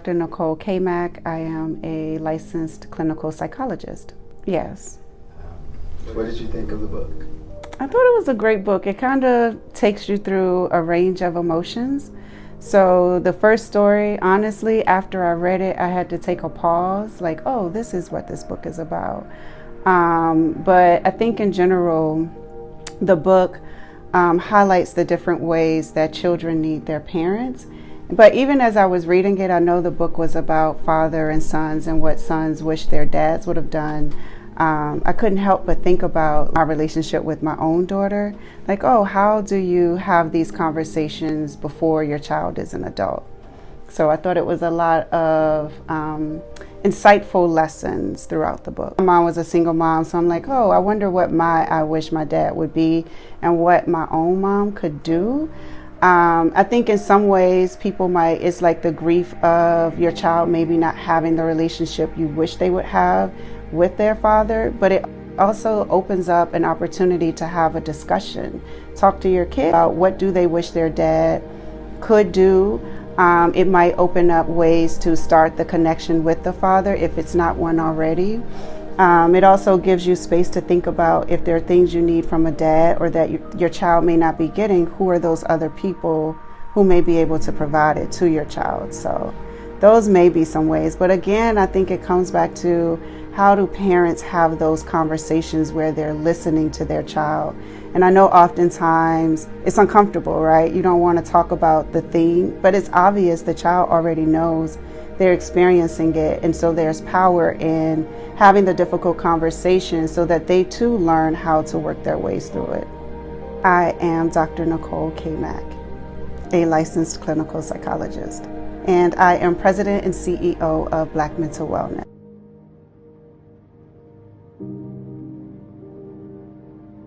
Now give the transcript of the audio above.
Dr. Nicole K. I am a licensed clinical psychologist. Yes. What did you think of the book? I thought it was a great book. It kind of takes you through a range of emotions. So the first story, honestly, after I read it, I had to take a pause, like, oh, this is what this book is about. But I think in general, the book highlights the different ways that children need their parents. But even as I was reading it, I know the book was about father and sons and what sons wish their dads would have done. I couldn't help but think about my relationship with my own daughter. Like, oh, how do you have these conversations before your child is an adult? So I thought it was a lot of insightful lessons throughout the book. My mom was a single mom, so I'm like, oh, I wonder what I wish my dad would be and what my own mom could do. I think in some ways it's like the grief of your child maybe not having the relationship you wish they would have with their father, but it also opens up an opportunity to have a discussion. Talk to your kid about what do they wish their dad could do. It might open up ways to start the connection with the father if it's not one already. It also gives you space to think about if there are things you need from a dad or that your child may not be getting, who are those other people who may be able to provide it to your child. So those may be some ways. But again, I think it comes back to how do parents have those conversations where they're listening to their child. And I know oftentimes it's uncomfortable, right? You don't want to talk about the thing, but it's obvious the child already knows they're experiencing it. And so there's power in having the difficult conversation so that they too learn how to work their ways through it. I am Dr. Nicole K. a licensed clinical psychologist, and I am president and CEO of Black Mental Wellness.